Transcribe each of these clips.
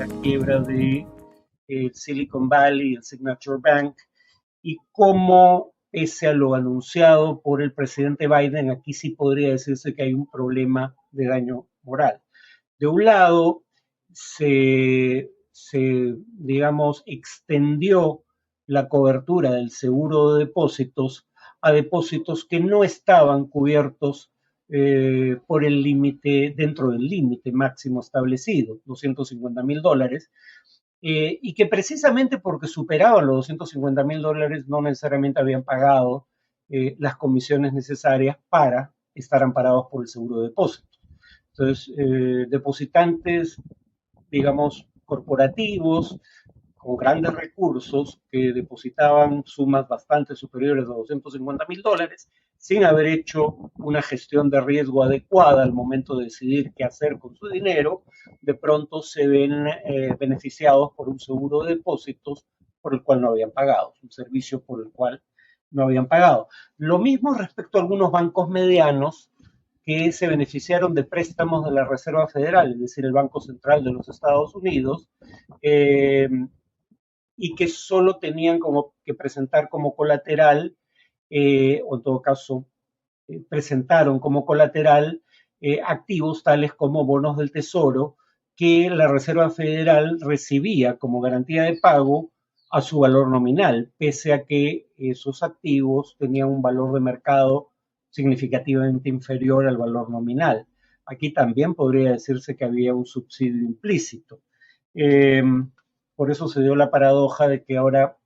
la quiebra de Silicon Valley, el Signature Bank, y cómo, pese a lo anunciado por el presidente Biden, aquí sí podría decirse que hay un problema de daño moral. De un lado, digamos, extendió la cobertura del seguro de depósitos a depósitos que no estaban cubiertos por el límite, dentro del límite máximo establecido, $250,000, y que precisamente porque superaban los $250,000 no necesariamente habían pagado las comisiones necesarias para estar amparados por el seguro de depósitos. Entonces, depositantes, digamos, corporativos, con grandes recursos, que depositaban sumas bastante superiores a $250,000, sin haber hecho una gestión de riesgo adecuada al momento de decidir qué hacer con su dinero, de pronto se ven beneficiados por un seguro de depósitos por el cual no habían pagado, un servicio por el cual no habían pagado. Lo mismo respecto a algunos bancos medianos que se beneficiaron de préstamos de la Reserva Federal, es decir, el Banco Central de los Estados Unidos, y que solo tenían como que presentar como colateral, o en todo caso presentaron como colateral activos tales como bonos del Tesoro que la Reserva Federal recibía como garantía de pago a su valor nominal, pese a que esos activos tenían un valor de mercado significativamente inferior al valor nominal. Aquí también podría decirse que había un subsidio implícito. Por eso se dio la paradoja de que ahora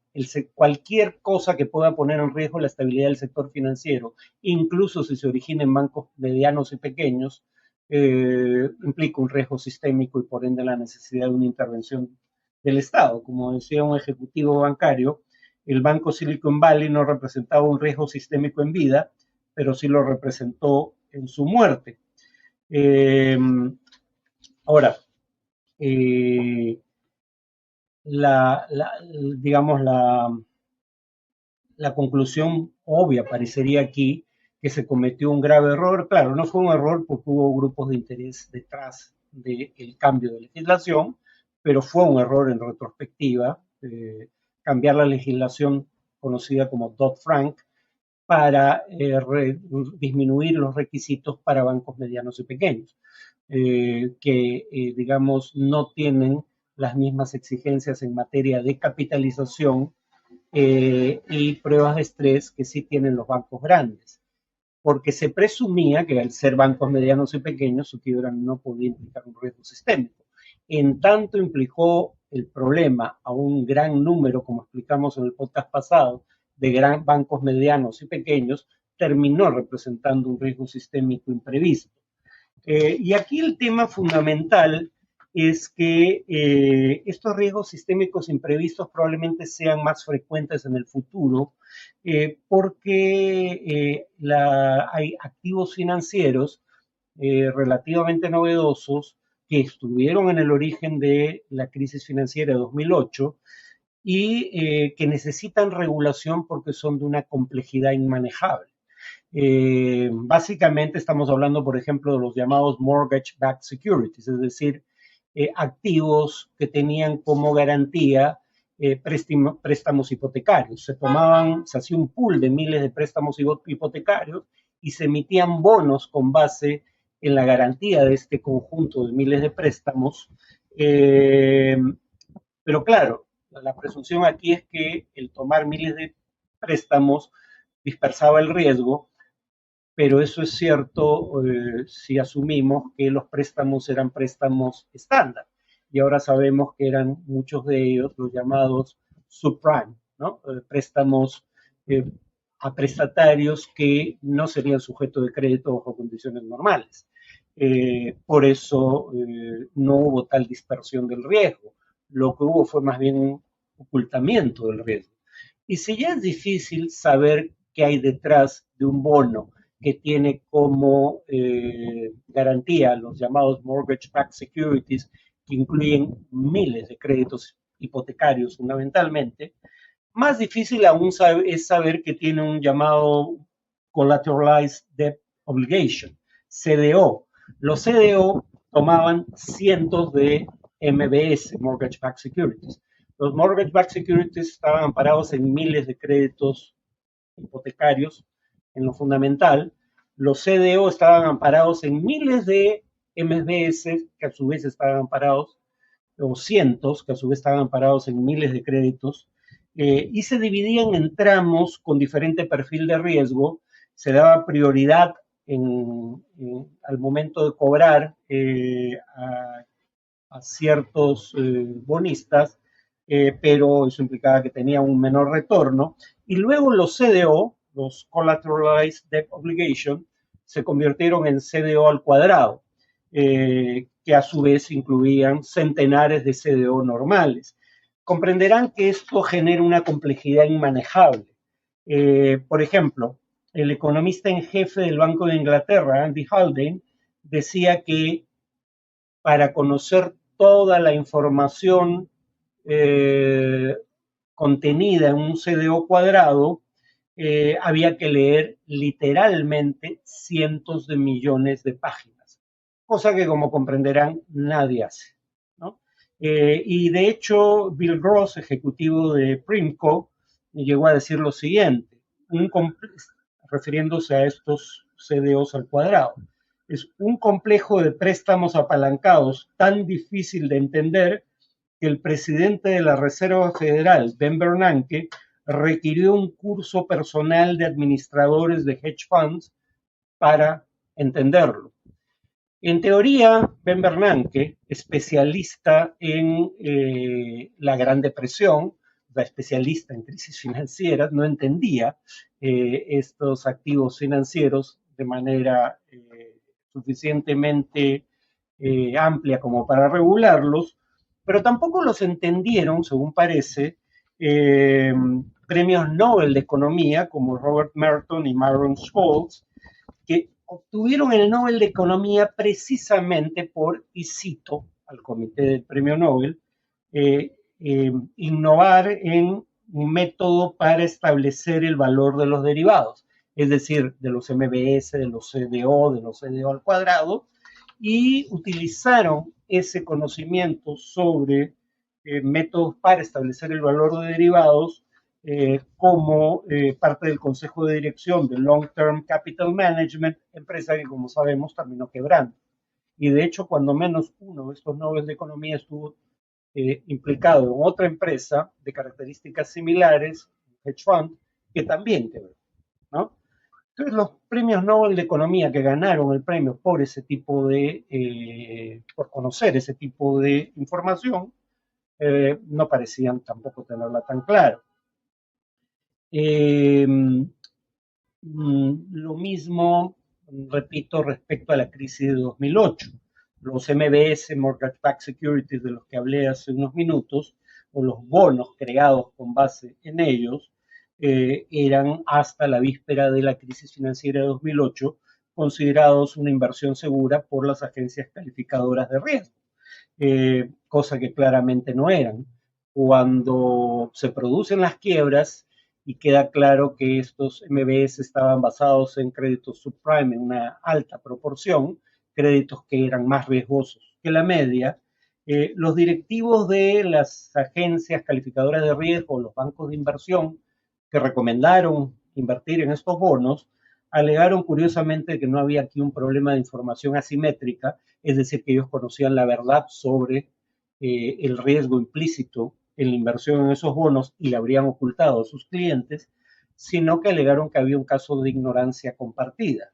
cualquier cosa que pueda poner en riesgo la estabilidad del sector financiero, incluso si se origina en bancos medianos y pequeños, implica un riesgo sistémico y por ende la necesidad de una intervención del Estado. Como decía un ejecutivo bancario, el banco Silicon Valley no representaba un riesgo sistémico en vida, pero sí lo representó en su muerte. Ahora, digamos, la conclusión obvia parecería aquí que se cometió un grave error. Claro, no fue un error porque hubo grupos de interés detrás del cambio de legislación, pero fue un error en retrospectiva cambiar la legislación conocida como Dodd-Frank para disminuir los requisitos para bancos medianos y pequeños, que, digamos, no tienen las mismas exigencias en materia de capitalización y pruebas de estrés que sí tienen los bancos grandes, porque se presumía que al ser bancos medianos y pequeños su quiebra no podía implicar un riesgo sistémico. En tanto implicó el problema a un gran número, como explicamos en el podcast pasado, de bancos medianos y pequeños, terminó representando un riesgo sistémico imprevisto. Y aquí el tema fundamental es que estos riesgos sistémicos imprevistos probablemente sean más frecuentes en el futuro porque hay activos financieros relativamente novedosos que estuvieron en el origen de la crisis financiera de 2008 y que necesitan regulación porque son de una complejidad inmanejable. Básicamente estamos hablando, por ejemplo, de los llamados mortgage-backed securities, es decir, activos que tenían como garantía préstamos hipotecarios. Se hacía un pool de miles de préstamos hipotecarios y se emitían bonos con base en la garantía de este conjunto de miles de préstamos. Pero claro, la presunción aquí es que el tomar miles de préstamos dispersaba el riesgo, pero eso es cierto si asumimos que los préstamos eran préstamos estándar. Y ahora sabemos que eran muchos de ellos los llamados subprime, ¿no? Préstamos a prestatarios que no serían sujetos de crédito bajo condiciones normales. Por eso no hubo tal dispersión del riesgo. Lo que hubo fue más bien un ocultamiento del riesgo. Y si ya es difícil saber qué hay detrás de un bono que tiene como garantía los llamados mortgage-backed securities, que incluyen miles de créditos hipotecarios fundamentalmente, más difícil aún es saber que tiene un llamado Collateralized Debt Obligation, CDO. Los CDO tomaban cientos de MBS, Mortgage Backed Securities. Los Mortgage Backed Securities estaban amparados en miles de créditos hipotecarios en lo fundamental. Los CDO estaban amparados en miles de MBS, que a su vez estaban amparados, o cientos, que a su vez estaban amparados en miles de créditos, y se dividían en tramos con diferente perfil de riesgo. Se daba prioridad al momento de cobrar a ciertos bonistas, pero eso implicaba que tenían un menor retorno. Y luego los CDO, los Collateralized Debt Obligation, se convirtieron en CDO al cuadrado, que a su vez incluían centenares de CDO normales. Comprenderán que esto genera una complejidad inmanejable. Por ejemplo, el economista en jefe del Banco de Inglaterra, Andy Haldane, decía que para conocer toda la información contenida en un CDO cuadrado, había que leer literalmente cientos de millones de páginas, cosa que, como comprenderán, nadie hace, ¿no? Y de hecho, Bill Gross, ejecutivo de Primco, llegó a decir lo siguiente, refiriéndose a estos CDOs al cuadrado: es un complejo de préstamos apalancados tan difícil de entender que el presidente de la Reserva Federal, Ben Bernanke, requirió un curso personal de administradores de hedge funds para entenderlo. En teoría, Ben Bernanke, especialista en la Gran Depresión, especialista en crisis financieras, no entendía estos activos financieros de manera suficientemente amplia como para regularlos, pero tampoco los entendieron, según parece, premios Nobel de Economía como Robert Merton y Myron Scholes, que obtuvieron el Nobel de Economía precisamente por, y cito al comité del premio Nobel, innovar en un método para establecer el valor de los derivados, es decir, de los MBS, de los CDO, de los CDO al cuadrado, y utilizaron ese conocimiento sobre métodos para establecer el valor de derivados como parte del consejo de dirección de Long Term Capital Management, empresa que, como sabemos, terminó quebrando. Y de hecho, cuando menos uno de estos Nobel de Economía estuvo implicado en otra empresa de características similares, hedge fund, que también quebró, ¿no? Entonces, los premios Nobel de Economía que ganaron el premio por ese tipo de, por conocer ese tipo de información, no parecían tampoco tenerla tan clara. Lo mismo, repito, respecto a la crisis de 2008. Los MBS, Mortgage Backed Securities, de los que hablé hace unos minutos, o los bonos creados con base en ellos, eran hasta la víspera de la crisis financiera de 2008 considerados una inversión segura por las agencias calificadoras de riesgo, cosa que claramente no eran. Cuando se producen las quiebras y queda claro que estos MBS estaban basados en créditos subprime en una alta proporción, créditos que eran más riesgosos que la media, los directivos de las agencias calificadoras de riesgo, los bancos de inversión que recomendaron invertir en estos bonos, alegaron curiosamente que no había aquí un problema de información asimétrica, es decir, que ellos conocían la verdad sobre el riesgo implícito en la inversión en esos bonos y le habrían ocultado a sus clientes, sino que alegaron que había un caso de ignorancia compartida,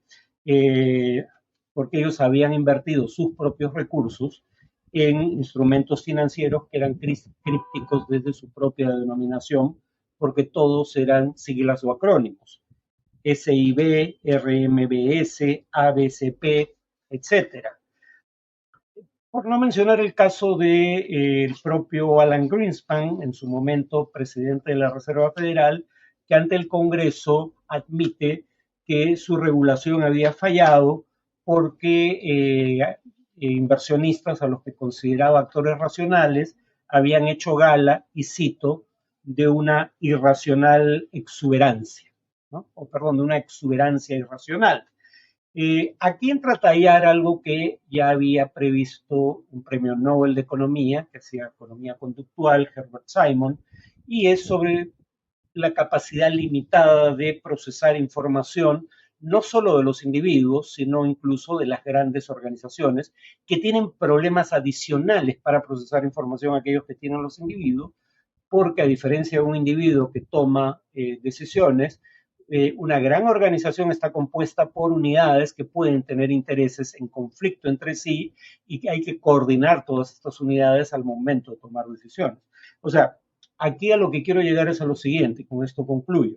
porque ellos habían invertido sus propios recursos en instrumentos financieros que eran crípticos desde su propia denominación, porque todos eran siglas o acrónimos: SIB, RMBS, ABCP, etcétera. Por no mencionar el caso del propio Alan Greenspan, en su momento presidente de la Reserva Federal, que ante el Congreso admite que su regulación había fallado porque inversionistas a los que consideraba actores racionales habían hecho gala, y cito, de una irracional exuberancia, ¿no? O perdón, de una exuberancia irracional. Aquí entra a tallar algo que ya había previsto un premio Nobel de Economía, que hacía economía conductual, Herbert Simon, y es sobre la capacidad limitada de procesar información, no solo de los individuos, sino incluso de las grandes organizaciones, que tienen problemas adicionales para procesar información a aquellos que tienen los individuos, porque a diferencia de un individuo que toma decisiones, una gran organización está compuesta por unidades que pueden tener intereses en conflicto entre sí y que hay que coordinar todas estas unidades al momento de tomar decisiones. O sea, aquí a lo que quiero llegar es a lo siguiente, y con esto concluyo.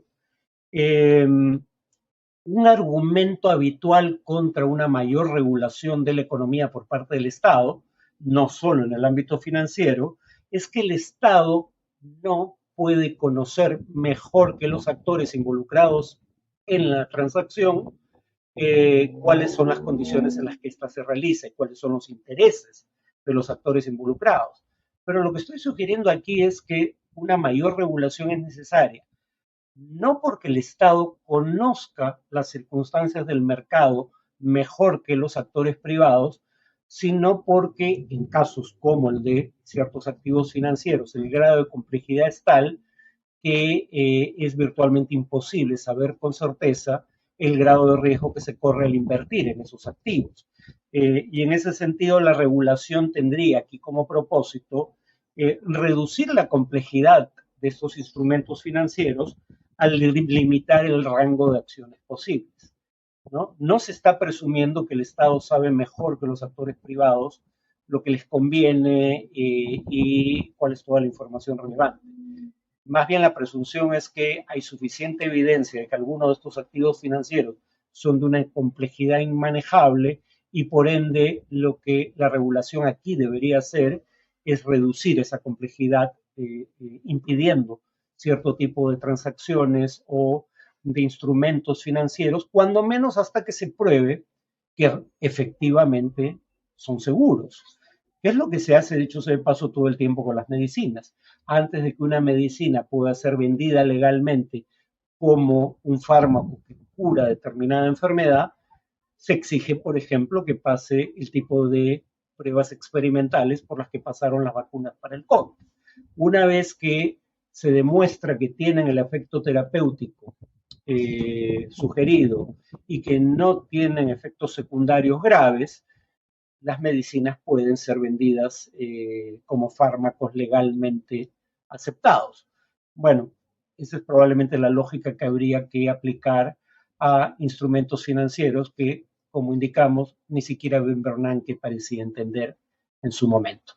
Un argumento habitual contra una mayor regulación de la economía por parte del Estado, no solo en el ámbito financiero, es que el Estado no puede conocer mejor que los actores involucrados en la transacción cuáles son las condiciones en las que ésta se realiza y cuáles son los intereses de los actores involucrados. Pero lo que estoy sugiriendo aquí es que una mayor regulación es necesaria, no porque el Estado conozca las circunstancias del mercado mejor que los actores privados, sino porque en casos como el de ciertos activos financieros, el grado de complejidad es tal que es virtualmente imposible saber con certeza el grado de riesgo que se corre al invertir en esos activos. Y en ese sentido, la regulación tendría aquí como propósito reducir la complejidad de estos instrumentos financieros al limitar el rango de acciones posibles. ¿No? Se está presumiendo que el Estado sabe mejor que los actores privados lo que les conviene y cuál es toda la información relevante. Más bien la presunción es que hay suficiente evidencia de que algunos de estos activos financieros son de una complejidad inmanejable y por ende lo que la regulación aquí debería hacer es reducir esa complejidad impidiendo cierto tipo de transacciones o de instrumentos financieros, cuando menos hasta que se pruebe que efectivamente son seguros. ¿Qué es lo que se hace, dicho sea de paso, todo el tiempo con las medicinas? Antes de que una medicina pueda ser vendida legalmente como un fármaco que cura determinada enfermedad, se exige, por ejemplo, que pase el tipo de pruebas experimentales por las que pasaron las vacunas para el COVID. Una vez que se demuestra que tienen el efecto terapéutico sugerido y que no tienen efectos secundarios graves, las medicinas pueden ser vendidas como fármacos legalmente aceptados. Bueno, esa es probablemente la lógica que habría que aplicar a instrumentos financieros que, como indicamos, ni siquiera Ben Bernanke parecía entender en su momento.